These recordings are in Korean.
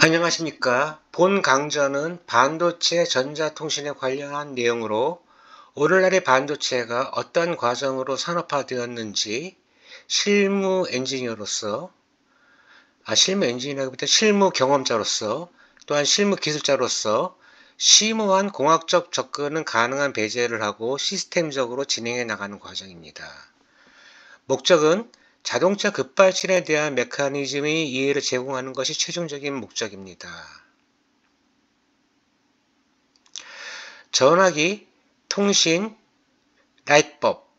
안녕하십니까. 본 강좌는 반도체 전자통신에 관련한 내용으로 오늘날의 반도체가 어떤 과정으로 산업화되었는지 실무 엔지니어로서 실무 경험자로서 또한 실무 기술자로서 심오한 공학적 접근은 가능한 배제를 하고 시스템적으로 진행해 나가는 과정입니다. 목적은 자동차 급발진에 대한 메커니즘의 이해를 제공하는 것이 최종적인 목적입니다. 전화기, 통신, 라이트법.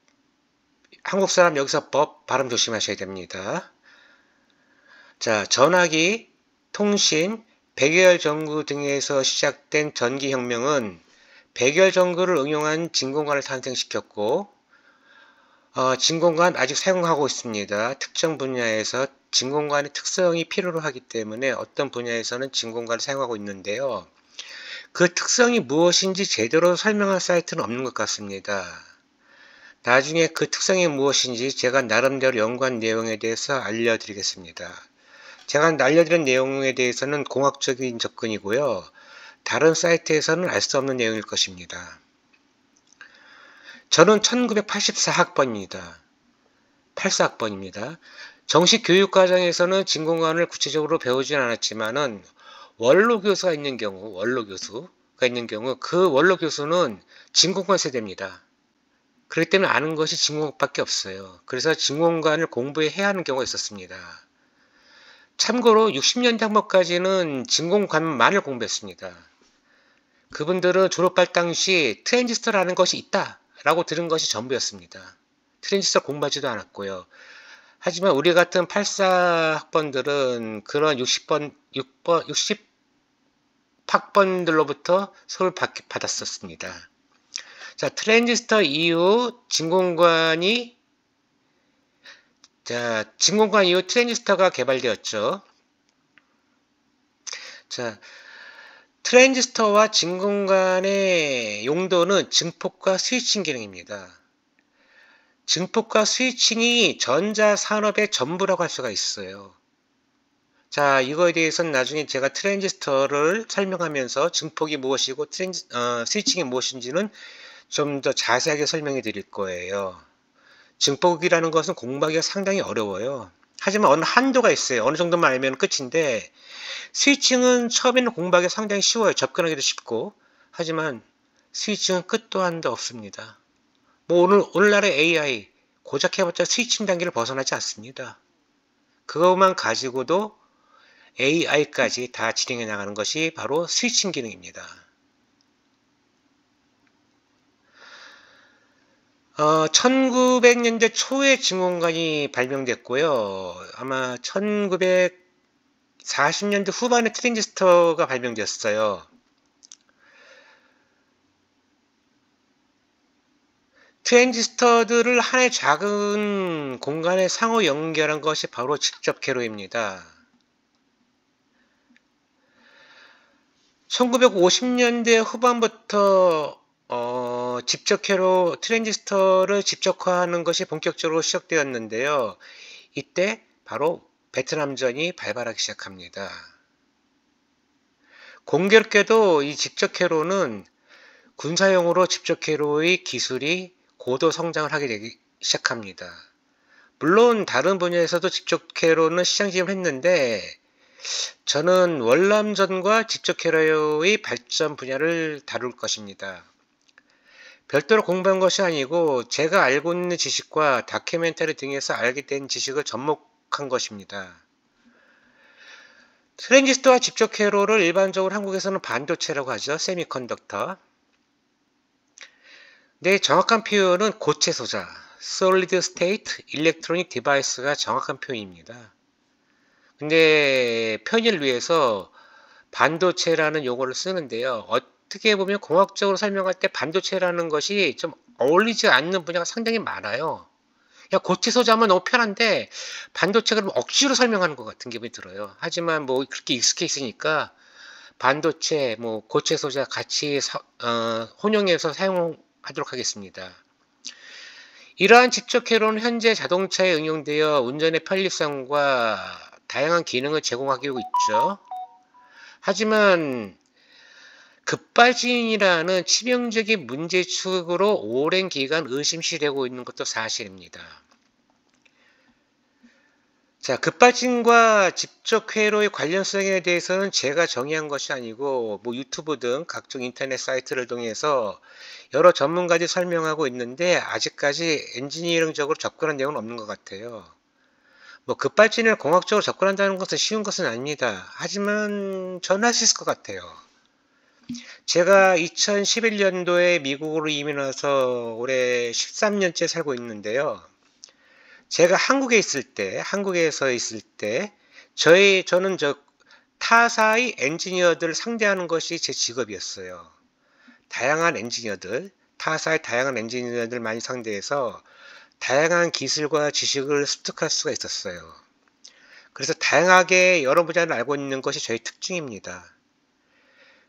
한국 사람 여기서 법 발음 조심하셔야 됩니다. 자, 전화기, 통신, 백열 전구 등에서 시작된 전기혁명은 백열 전구를 응용한 진공관을 탄생시켰고 진공관 아직 사용하고 있습니다. 특정 분야에서 진공관의 특성이 필요로 하기 때문에 어떤 분야에서는 진공관을 사용하고 있는데요. 그 특성이 무엇인지 제대로 설명할 사이트는 없는 것 같습니다. 나중에 그 특성이 무엇인지 제가 나름대로 연구한 내용에 대해서 알려드리겠습니다. 제가 알려드린 내용에 대해서는 공학적인 접근이고요. 다른 사이트에서는 알 수 없는 내용일 것입니다. 저는 1984학번입니다. 84학번입니다. 정식 교육과정에서는 진공관을 구체적으로 배우진 않았지만은 원로 교수가 있는 경우 그 원로 교수는 진공관 세대입니다. 그렇기 때문에 아는 것이 진공관밖에 없어요. 그래서 진공관을 공부해야 하는 경우가 있었습니다. 참고로 60년대 한번까지는 진공관만을 공부했습니다. 그분들은 졸업할 당시 트랜지스터라는 것이 있다 라고 들은 것이 전부였습니다. 트랜지스터 공부하지도 않았고요. 하지만 우리 같은 84학번들은 그런 60학번들로부터 수업을 받았었습니다. 자, 트랜지스터 이후 진공관 이후 트랜지스터가 개발되었죠. 자, 트랜지스터와 진공관의 용도는 증폭과 스위칭 기능입니다. 증폭과 스위칭이 전자산업의 전부라고 할 수가 있어요. 자, 이거에 대해서는 나중에 제가 트랜지스터를 설명하면서 증폭이 무엇이고 스위칭이 무엇인지는 좀 더 자세하게 설명해 드릴 거예요. 증폭이라는 것은 공부하기가 상당히 어려워요. 하지만 어느 한도가 있어요. 어느 정도만 알면 끝인데 스위칭은 처음에는 공부하기가 상당히 쉬워요. 접근하기도 쉽고. 하지만 스위칭은 끝도 한도 없습니다. 오늘날의 AI 고작 해봤자 스위칭 단계를 벗어나지 않습니다. 그것만 가지고도 AI까지 다 진행해 나가는 것이 바로 스위칭 기능입니다. 1900년대 초에 진공관이 발명됐고요. 아마 1940년대 후반에 트랜지스터가 발명되었어요. 트랜지스터들을 하나의 작은 공간에 상호 연결한 것이 바로 직접 회로입니다. 1950년대 후반부터 직접 회로 트랜지스터를 직접화하는 것이 본격적으로 시작되었는데요. 이때 바로 베트남전이 발발하기 시작합니다. 공교롭게도 이 직접 회로는 군사용으로 직접 회로의 기술이 고도 성장을 하게 되기 시작합니다. 물론 다른 분야에서도 직접 회로는 시장 했는데 저는 월남전과 직접 회로의 발전 분야를 다룰 것입니다. 별도로 공부한 것이 아니고 제가 알고 있는 지식과 다큐멘터리 등에서 알게 된 지식을 접목한 것입니다. 트랜지스터와 직접 회로를 일반적으로 한국에서는 반도체라고 하죠. 세미컨덕터. 네, 정확한 표현은 고체 소자, Solid State Electronic Device가 정확한 표현입니다. 근데 편의를 위해서 반도체라는 용어를 쓰는데요. 어떻게 보면 공학적으로 설명할 때 반도체라는 것이 좀 어울리지 않는 분야가 상당히 많아요. 야, 고체 소자면 너무 편한데 반도체가 그럼 억지로 설명하는 것 같은 기분이 들어요. 하지만 뭐 그렇게 익숙해 있으니까 반도체, 고체 소자 같이 혼용해서 사용하도록 하겠습니다. 이러한 직접 회로는 현재 자동차에 응용되어 운전의 편리성과 다양한 기능을 제공하고 있죠. 하지만 급발진이라는 치명적인 문제 축으로 오랜 기간 의심시되고 있는 것도 사실입니다. 자, 급발진과 집적 회로의 관련성에 대해서는 제가 정의한 것이 아니고 유튜브 등 각종 인터넷 사이트를 통해서 여러 전문가들이 설명하고 있는데 아직까지 엔지니어링적으로 접근한 내용은 없는 것 같아요. 급발진을 공학적으로 접근한다는 것은 쉬운 것은 아닙니다. 하지만 저는 할 수 있을 것 같아요. 제가 2011년도에 미국으로 이민 와서 올해 13년째 살고 있는데요. 제가 한국에서 있을 때, 저는 타사의 엔지니어들을 상대하는 것이 제 직업이었어요. 타사의 다양한 엔지니어들 많이 상대해서 다양한 기술과 지식을 습득할 수가 있었어요. 그래서 다양하게 여러 분야를 알고 있는 것이 저희 특징입니다.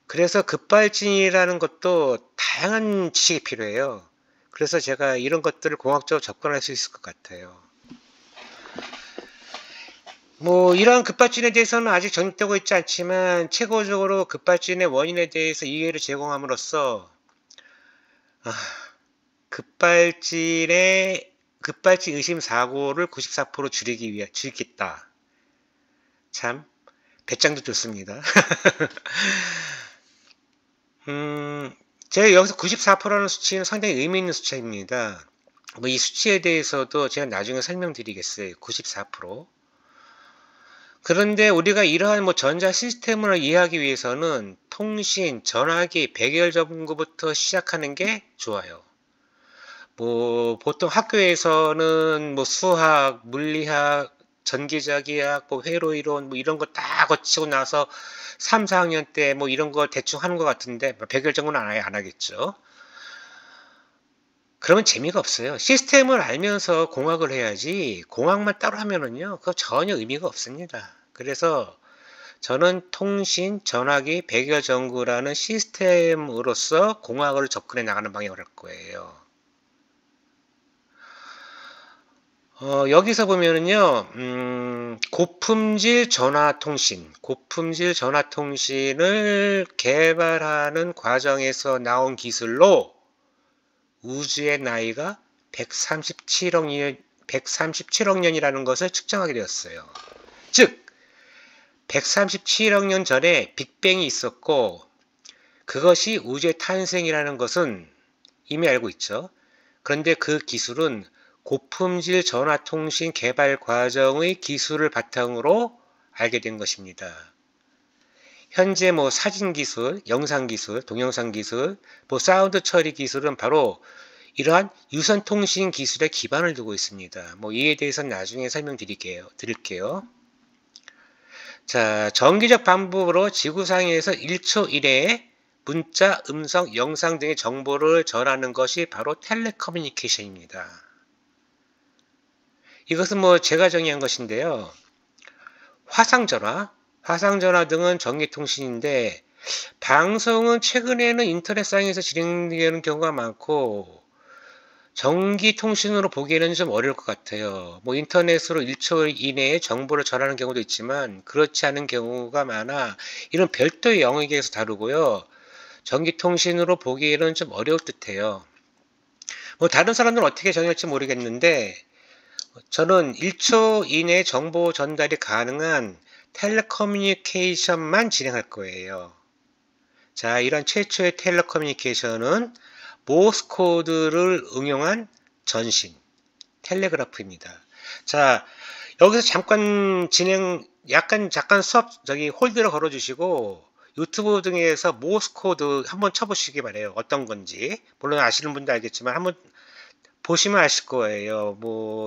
그래서 급발진이라는 것도 다양한 지식이 필요해요. 그래서 제가 이런 것들을 공학적으로 접근할 수 있을 것 같아요. 이러한 급발진에 대해서는 아직 정립되고 있지 않지만 최고적으로 급발진의 원인에 대해서 이해를 제공함으로써 급발진 의심 사고를 94% 줄이겠다. 참 배짱도 좋습니다. 제가 여기서 94%라는 수치는 상당히 의미 있는 숫자입니다. 이 수치에 대해서도 제가 나중에 설명드리겠어요. 94%. 그런데 우리가 이러한 전자 시스템을 이해하기 위해서는 통신, 전화기, 백열 전구부터 시작하는 게 좋아요. 보통 학교에서는 수학, 물리학, 전기자기학, 회로이론 이런 거 다 거치고 나서 3, 4학년 때 이런 걸 대충 하는 것 같은데 백열 전구는 아예 안 하겠죠. 그러면 재미가 없어요. 시스템을 알면서 공학을 해야지 공학만 따로 하면은요 그거 전혀 의미가 없습니다. 그래서 저는 통신, 전화기, 백열 전구라는 시스템으로서 공학을 접근해 나가는 방향을 할 거예요. 여기서 보면은요, 고품질 전화통신을 개발하는 과정에서 나온 기술로 우주의 나이가 137억 년이라는 것을 측정하게 되었어요. 즉, 137억 년 전에 빅뱅이 있었고, 그것이 우주의 탄생이라는 것은 이미 알고 있죠. 그런데 그 기술은 고품질 전화통신 개발 과정의 기술을 바탕으로 알게 된 것입니다. 현재 사진 기술, 영상 기술, 동영상 기술, 사운드 처리 기술은 바로 이러한 유선 통신 기술에 기반을 두고 있습니다. 이에 대해서는 나중에 설명드릴게요. 자, 정기적 방법으로 지구상에서 1초 이내에 문자, 음성, 영상 등의 정보를 전하는 것이 바로 텔레커뮤니케이션입니다. 이것은 제가 정의한 것인데요. 화상전화 등은 전기통신인데 방송은 최근에는 인터넷상에서 진행되는 경우가 많고 전기통신으로 보기에는 좀 어려울 것 같아요. 인터넷으로 1초 이내에 정보를 전하는 경우도 있지만 그렇지 않은 경우가 많아 이런 별도의 영역에서 다루고요. 전기통신으로 보기에는 좀 어려울 듯해요. 다른 사람들은 어떻게 정의할지 모르겠는데 저는 1초 이내 정보 전달이 가능한 텔레커뮤니케이션만 진행할 거예요. 자, 이런 최초의 텔레커뮤니케이션은 모스 코드를 응용한 전신, 텔레그래프입니다. 자, 여기서 잠깐 홀드를 걸어주시고 유튜브 등에서 모스 코드 한번 쳐보시기 바래요. 어떤 건지. 물론 아시는 분도 알겠지만 한번 보시면 아실 거예요.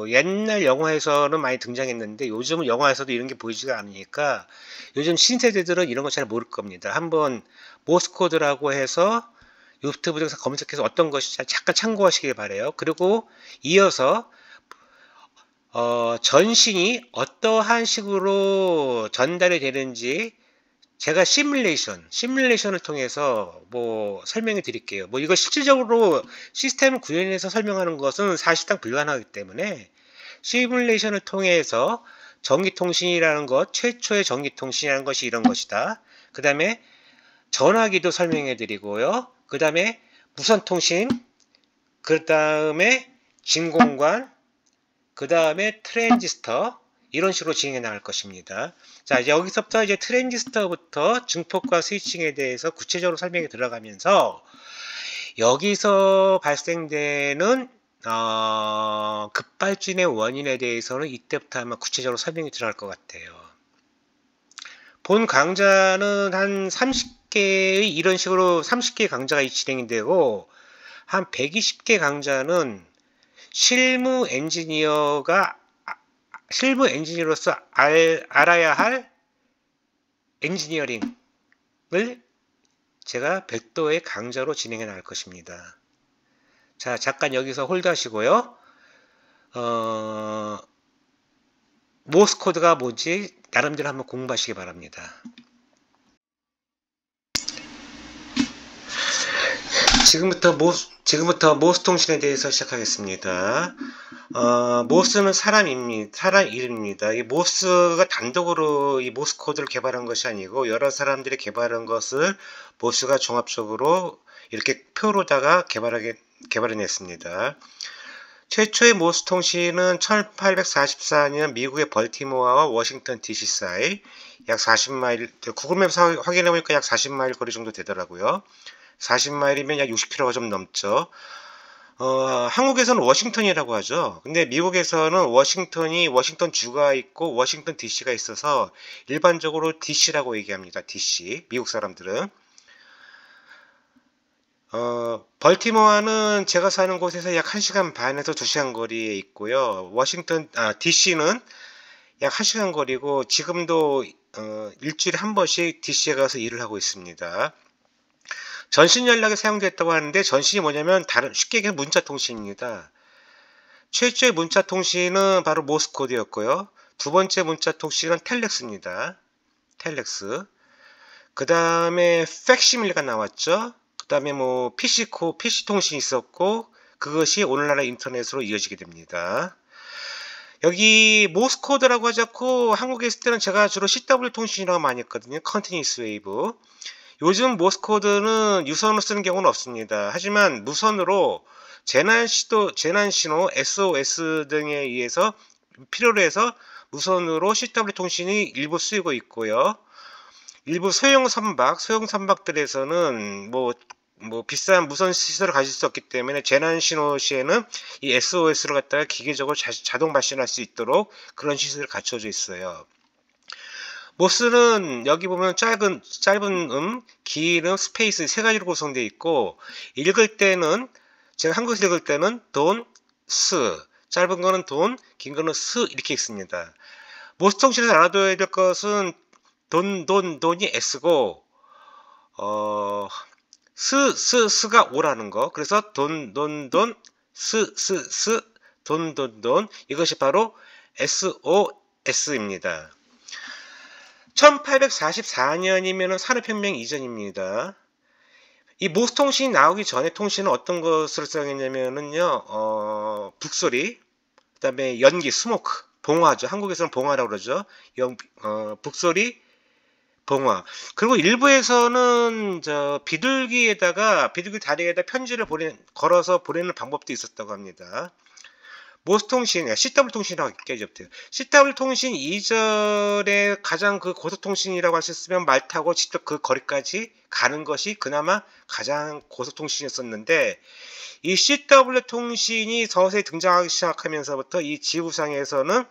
옛날 영화에서는 많이 등장했는데 요즘은 영화에서도 이런 게 보이지가 않으니까 요즘 신세대들은 이런 거 잘 모를 겁니다. 한번 모스코드라고 해서 유튜브 등에서 검색해서 어떤 것이 잠깐 참고하시길 바래요. 그리고 이어서 전신이 어떠한 식으로 전달이 되는지 제가 시뮬레이션을 통해서 설명해 드릴게요. 이거 실질적으로 시스템을 구현해서 설명하는 것은 사실상 불가능하기 때문에 시뮬레이션을 통해서 최초의 전기통신이라는 것이 이런 것이다. 그 다음에 전화기도 설명해 드리고요. 그 다음에 무선통신, 그 다음에 진공관, 그 다음에 트랜지스터, 이런 식으로 진행해 나갈 것입니다. 자, 이제 여기서부터 이제 트랜지스터부터 증폭과 스위칭에 대해서 구체적으로 설명이 들어가면서 여기서 발생되는 급발진의 원인에 대해서는 이때부터 아마 구체적으로 설명이 들어갈 것 같아요. 본 강좌는 한 30개의 이런 식으로 30개의 강좌가 진행이 되고 한 120개 강좌는 실무 엔지니어로서 알아야 할 엔지니어링을 제가 별도의 강좌로 진행해 나갈 것입니다. 자, 잠깐 여기서 홀드하시고요. 모스 코드가 뭔지 나름대로 한번 공부하시기 바랍니다. 지금부터 모스 통신에 대해서 시작하겠습니다. 모스는 사람 이름입니다. 이 모스가 단독으로 이 모스 코드를 개발한 것이 아니고 여러 사람들이 개발한 것을 모스가 종합적으로 이렇게 표로다가 개발해냈습니다. 최초의 모스 통신은 1844년 미국의 벌티모어와 워싱턴 DC 사이 약 40마일, 구글맵에서 확인해보니까 약 40마일 거리 정도 되더라고요. 40마일이면 약 60km가 좀 넘죠. 한국에서는 워싱턴이라고 하죠. 근데 미국에서는 워싱턴 주가 있고 워싱턴 DC가 있어서 일반적으로 DC라고 얘기합니다. DC. 미국 사람들은. 벌티모어는 제가 사는 곳에서 약 1시간 반에서 2시간 거리에 있고요. DC는 약 1시간 거리고 지금도 일주일에 한 번씩 DC에 가서 일을 하고 있습니다. 전신 연락에 사용됐다고 하는데 전신이 뭐냐면 쉽게 얘기하면 문자 통신입니다. 최초의 문자 통신은 바로 모스 코드였고요. 두 번째 문자 통신은 텔렉스입니다. 텔렉스. 그 다음에 팩시밀리가 나왔죠. 그 다음에 뭐 PC 통신이 있었고 그것이 오늘날의 인터넷으로 이어지게 됩니다. 여기 모스 코드라고 하지 않고 한국에 있을 때는 제가 주로 CW 통신이라고 많이 했거든요. 컨티니스 웨이브. 요즘 모스 코드는 유선으로 쓰는 경우는 없습니다. 하지만 무선으로 재난신호 SOS 등에 의해서 필요로 해서 무선으로 CW 통신이 일부 쓰이고 있고요. 일부 소형 선박들에서는 뭐 비싼 무선 시설을 가질 수 없기 때문에 재난신호 시에는 이 SOS를 갖다가 기계적으로 자동 발신할 수 있도록 그런 시설을 갖춰져 있어요. 모스는 여기 보면 짧은 긴 스페이스 세 가지로 구성되어 있고 제가 한국에서 읽을 때는 돈, 스, 짧은 거는 돈, 긴 거는 스 이렇게 읽습니다. 모스 통신에서 알아둬야 될 것은 돈이 S고 스가 O라는 거. 그래서 돈, 스, 돈 이것이 바로 SOS입니다. 1844년이면 산업혁명 이전입니다. 이 모스 통신이 나오기 전에 통신은 어떤 것을 사용했냐면요, 북소리, 그 다음에 연기, 스모크, 봉화죠. 한국에서는 봉화라고 그러죠. 북소리, 봉화. 그리고 일부에서는 비둘기 다리에다 편지를 걸어서 보내는 방법도 있었다고 합니다. 모스 통신, CW 통신이라고 깨졌대요. CW 통신 이전에 가장 고속통신이라고 할 수 있으면 말 타고 직접 그 거리까지 가는 것이 그나마 가장 고속통신이었었는데, 이 CW 통신이 서서히 등장하기 시작하면서부터 이 지구상에서는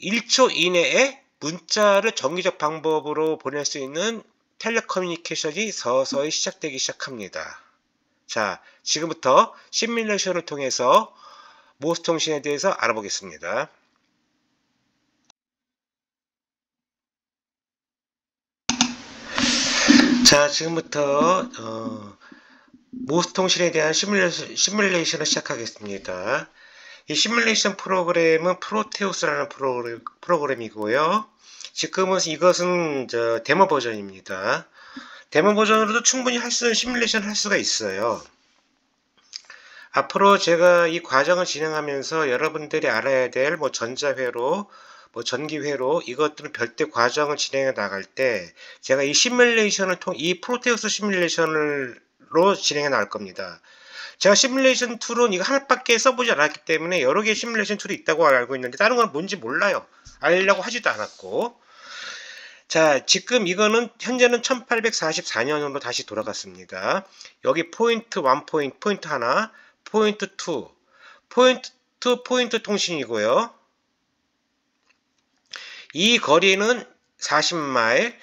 1초 이내에 문자를 정기적 방법으로 보낼 수 있는 텔레커뮤니케이션이 서서히 시작되기 시작합니다. 자, 지금부터 시뮬레이션을 통해서 모스 통신에 대해서 알아보겠습니다. 자, 지금부터 모스 통신에 대한 시뮬레이션을 시작하겠습니다. 이 시뮬레이션 프로그램은 프로테우스라는 프로그램이고요. 지금은 이것은 데모 버전입니다. 데모 버전으로도 충분히 시뮬레이션 할 수가 있어요. 앞으로 제가 이 과정을 진행하면서 여러분들이 알아야 될 전자회로, 뭐 전기회로 이것들은 별도 과정을 진행해 나갈 때 제가 이 시뮬레이션을 이 프로테우스 시뮬레이션으로 진행해 나갈 겁니다. 제가 시뮬레이션 툴은 이거 하나밖에 써보지 않았기 때문에 여러 개의 시뮬레이션 툴이 있다고 알고 있는데 다른 건 뭔지 몰라요. 알려고 하지도 않았고. 자, 지금 이거는 현재는 1844년으로 다시 돌아갔습니다. 여기 포인트 1 포인트 하나, 포인트 2, 포인트 통신이고요. 이 거리는 40마일,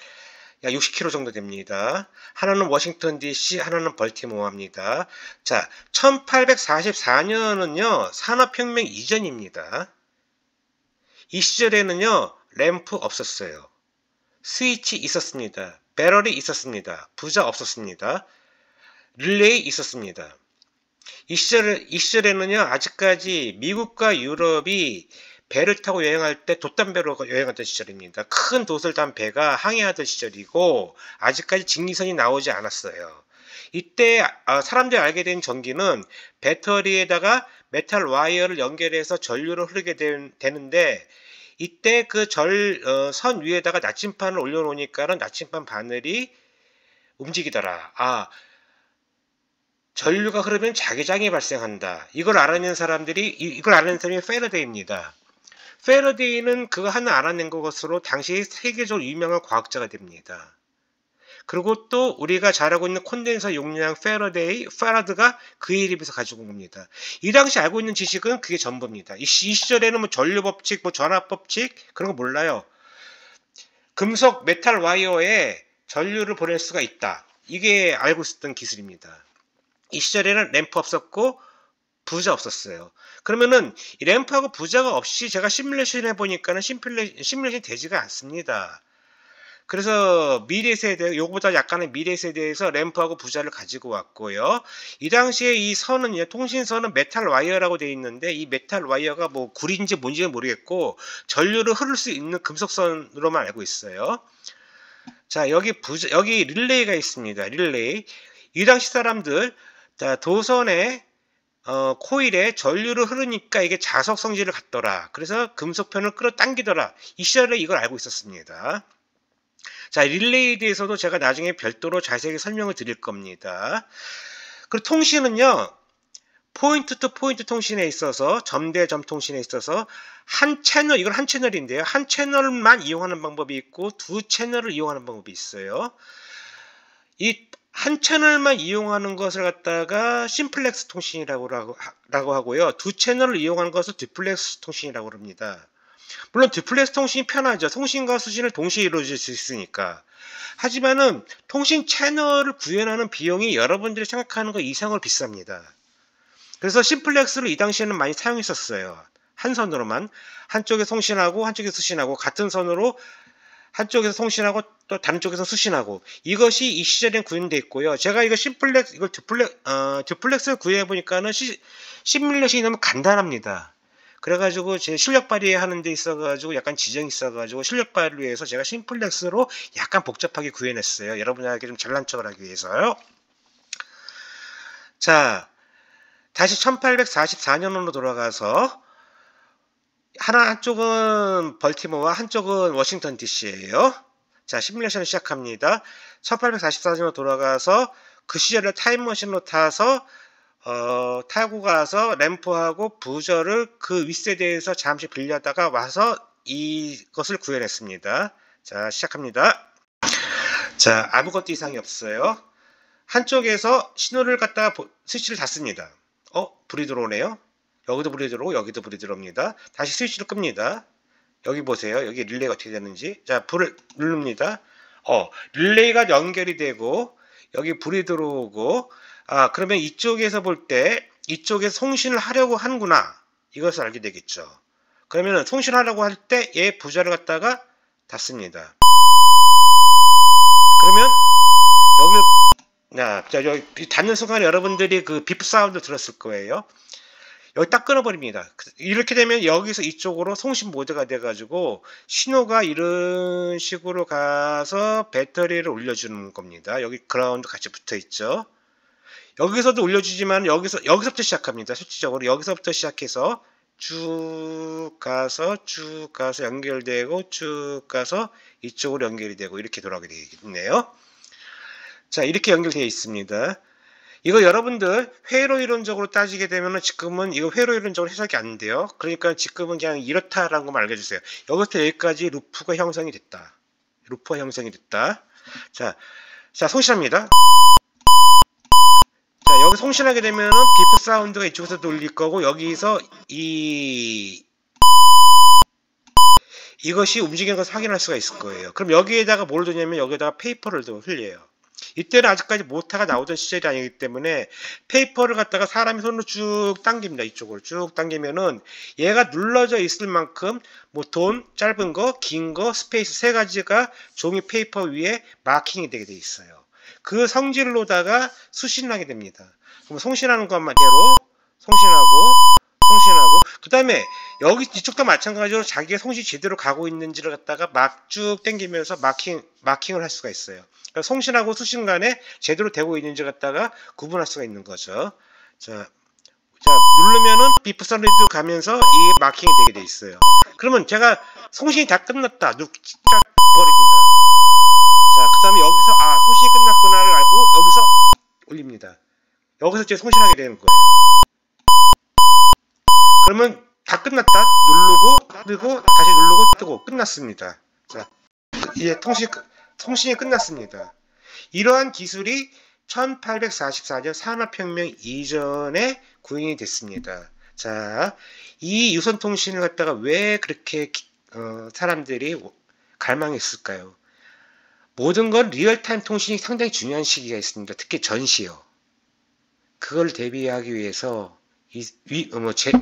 약 60km 정도 됩니다. 하나는 워싱턴 DC, 하나는 벌티모어입니다. 자, 1844년은요, 산업혁명 이전입니다. 이 시절에는요, 램프 없었어요. 스위치 있었습니다. 배럴이 있었습니다. 부자 없었습니다. 릴레이 있었습니다. 이 시절에는요, 아직까지 미국과 유럽이 배를 타고 여행할 때 돛담배로 여행하던 시절입니다. 큰 돛을 단 배가 항해하던 시절이고 아직까지 직리선이 나오지 않았어요. 이때 사람들이 알게 된 전기는 배터리에다가 메탈 와이어를 연결해서 전류를 흐르게 되는데 이때 그 선 위에다가 나침판을 올려놓으니까는 나침판 바늘이 움직이더라. 전류가 흐르면 자기장이 발생한다. 이걸 알아낸 사람이 페러데이입니다. 페러데이는 그거 하나 알아낸 것으로 당시 세계적으로 유명한 과학자가 됩니다. 그리고 또 우리가 잘 알고 있는 콘덴서 용량 페라드가 그에 이름에서 가지고 온 겁니다. 이 당시 알고 있는 지식은 그게 전부입니다. 이 시절에는 뭐 전류 법칙, 뭐 전압 법칙 그런 거 몰라요. 금속 메탈 와이어에 전류를 보낼 수가 있다. 이게 알고 있었던 기술입니다. 이 시절에는 램프 없었고 부자 없었어요. 그러면은 이 램프하고 부자가 없이 제가 시뮬레이션 해보니까는 시뮬레이션 되지가 않습니다. 그래서 미래 세대, 요거보다 약간의 미래 세대에서 램프하고 부자를 가지고 왔고요. 이 당시에 이 선은요, 통신선은 메탈 와이어라고 되어 있는데 이 메탈 와이어가 뭐 구리인지 뭔지는 모르겠고 전류를 흐를 수 있는 금속선으로만 알고 있어요. 자, 여기 릴레이가 있습니다. 릴레이. 이 당시 사람들, 자, 도선에 코일에 전류를 흐르니까 이게 자석 성질을 갖더라. 그래서 금속편을 끌어당기더라. 이 시절에 이걸 알고 있었습니다. 자, 릴레이에 대해서도 제가 나중에 별도로 자세하게 설명을 드릴 겁니다. 그리고 통신은요, 포인트 투 포인트 통신에 있어서, 점 대 점 통신에 있어서 이건 한 채널인데요. 한 채널만 이용하는 방법이 있고 두 채널을 이용하는 방법이 있어요. 이 한 채널만 이용하는 것을 갖다가 심플렉스 통신이라고 하고요. 두 채널을 이용하는 것을 듀플렉스 통신이라고 합니다. 물론 듀플렉스 통신이 편하죠. 통신과 수신을 동시에 이루어질 수 있으니까. 하지만은 통신 채널을 구현하는 비용이 여러분들이 생각하는 것 이상으로 비쌉니다. 그래서 심플렉스를 이 당시에는 많이 사용했었어요. 한 선으로만. 한쪽에서 통신하고 한쪽에서 수신하고 같은 선으로 한쪽에서 통신하고 또 다른 쪽에서 수신하고 이것이 이 시절엔 구현되어 있고요. 제가 이거 듀플렉스를 구현해 보니까는 시뮬레이션이 너무 간단합니다. 그래가지고 제 실력 발휘하는 데 있어가지고 약간 지정이 있어가지고 실력 발휘를 위해서 제가 심플렉스로 약간 복잡하게 구현했어요. 여러분에게 좀 잘난 척을 하기 위해서요. 자, 다시 1844년으로 돌아가서 한쪽은 벌티모어와 한쪽은 워싱턴 DC예요. 자, 시뮬레이션을 시작합니다. 1844년으로 돌아가서 그 시절을 타임머신으로 타고 가서 램프하고 부저를 그 윗세대에서 잠시 빌려다가 와서 이것을 구현했습니다. 자, 시작합니다. 자, 아무것도 이상이 없어요. 한쪽에서 신호를 갖다가 스위치를 닫습니다. 불이 들어오네요. 여기도 불이 들어오고 여기도 불이 들어옵니다. 다시 스위치를 끕니다. 여기 보세요. 여기 릴레이가 어떻게 되는지. 자, 불을 누릅니다. 릴레이가 연결이 되고 여기 불이 들어오고 그러면 이쪽에서 볼 때 이쪽에서 송신을 하려고 하는구나. 이것을 알게 되겠죠. 그러면 송신하려고 할 때 얘 부자를 갖다가 닫습니다. 그러면 여기 닫는 순간 여러분들이 그 비프 사운드 들었을 거예요. 여기 딱 끊어버립니다. 이렇게 되면 여기서 이쪽으로 송신 모드가 돼가지고 신호가 이런 식으로 가서 배터리를 올려주는 겁니다. 여기 그라운드 같이 붙어 있죠. 여기서도 올려주지만 여기서부터 시작합니다. 실질적으로 여기서부터 시작해서 쭉 가서 연결되고 쭉 가서 이쪽으로 연결이 되고 이렇게 돌아가게 되어 있네요. 자, 이렇게 연결되어 있습니다. 이거 여러분들 회로 이론적으로 따지게 되면은 지금은 이거 회로 이론적으로 해석이 안 돼요. 그러니까 지금은 그냥 이렇다라는 것만 알려주세요. 여기부터 여기까지 루프가 형성이 됐다. 루프가 형성이 됐다. 자, 송신합니다. 자, 여기 송신하게 되면은 비프 사운드가 이쪽에서 돌릴 거고 여기서 이것이 움직이는 것을 확인할 수가 있을 거예요. 그럼 여기에다가 뭘 두냐면 여기에다가 페이퍼를 흘려요. 이때는 아직까지 모타가 나오던 시절이 아니기 때문에 페이퍼를 갖다가 사람이 손으로 쭉 당깁니다. 이쪽으로 쭉 당기면은 얘가 눌러져 있을 만큼 뭐 돈, 짧은 거, 긴 거, 스페이스 세 가지가 종이 페이퍼 위에 마킹이 되게 돼 있어요. 그 성질로다가 수신을 하게 됩니다. 그럼 송신하는 것만대로 송신하고 그 다음에 여기 이쪽도 마찬가지로 자기가 송신 제대로 가고 있는지를 갖다가 막 쭉 당기면서 마킹을 할 수가 있어요. 그러니까 송신하고 수신 간에 제대로 되고 있는지를 갖다가 구분할 수가 있는 거죠. 자 누르면은 비프 사운드 가면서 이게 마킹이 되게 돼 있어요. 그러면 제가 송신이 다 끝났다. 딱 버립니다. 자, 그 다음에 여기서 송신이 끝났구나를 알고 여기서 올립니다. 여기서 이제 송신하게 되는 거예요. 그러면 다 끝났다. 누르고 뜨고 다시 누르고 뜨고 끝났습니다. 자, 이제 통신이 끝났습니다. 이러한 기술이 1844년 산업혁명 이전에 구현이 됐습니다. 자, 이 유선통신을 갖다가 왜 그렇게 사람들이 갈망했을까요? 모든 건 리얼타임 통신이 상당히 중요한 시기가 있습니다. 특히 전시요. 그걸 대비하기 위해서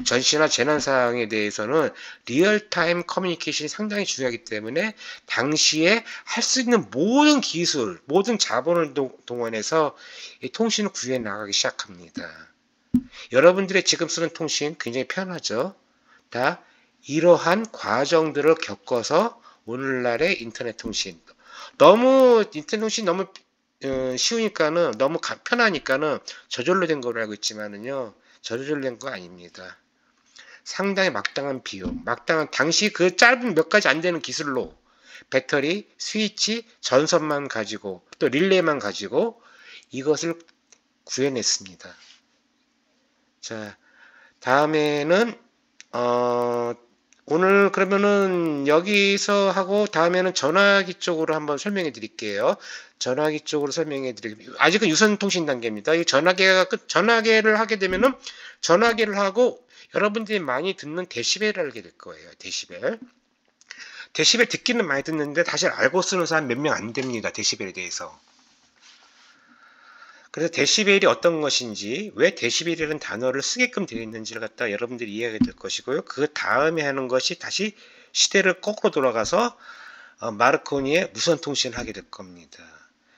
전시나 재난 상황에 대해서는 리얼타임 커뮤니케이션이 상당히 중요하기 때문에 당시에 할 수 있는 모든 기술, 모든 자본을 동원해서 이 통신을 구해 나가기 시작합니다. 여러분들의 지금 쓰는 통신 굉장히 편하죠. 다 이러한 과정들을 겪어서 오늘날의 인터넷 통신 인터넷 통신 너무 쉬우니까는 너무 편하니까는 저절로 된 거로 알고 있지만은요. 저절로 된 거 아닙니다. 상당히 막당한 비용, 당시 그 짧은 몇 가지 안 되는 기술로 배터리, 스위치, 전선만 가지고 또 릴레이만 가지고 이것을 구해냈습니다. 자, 다음에는 오늘 그러면은 여기서 하고 다음에는 전화기 쪽으로 한번 설명해 드릴게요. 전화기 쪽으로 설명해 드릴게요. 아직은 유선 통신 단계입니다. 이 전화기를 하게 되면은 전화기를 하고 여러분들이 많이 듣는 데시벨을 알게 될 거예요. 데시벨 듣기는 많이 듣는데 사실 알고 쓰는 사람 몇 명 안 됩니다. 데시벨에 대해서. 그래서 데시벨이 어떤 것인지 왜 데시벨이라는 단어를 쓰게끔 되어 있는지를 갖다 여러분들이 이해하게 될 것이고요. 그 다음에 하는 것이 다시 시대를 거꾸로 돌아가서 마르코니의 무선통신을 하게 될 겁니다.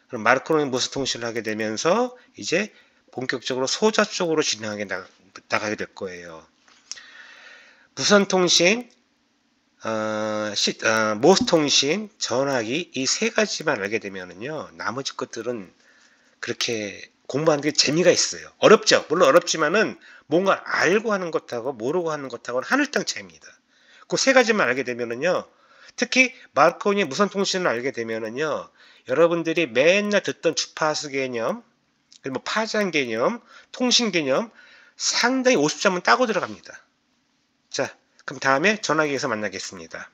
그럼 마르코니의 무선통신을 하게 되면서 이제 본격적으로 소자 쪽으로 진행하게 나가게 될 거예요. 무선통신, 모스통신, 전화기 이 세 가지만 알게 되면은요. 나머지 것들은 그렇게 공부하는 게 재미가 있어요. 어렵죠. 물론 어렵지만은 뭔가 알고 하는 것하고 모르고 하는 것하고는 하늘땅 차이입니다. 그 세 가지만 알게 되면은요. 특히 마르코니의 무선통신을 알게 되면은요. 여러분들이 맨날 듣던 주파수 개념, 그리고 파장 개념, 통신 개념 상당히 50점은 따고 들어갑니다. 자, 그럼 다음에 전화기에서 만나겠습니다.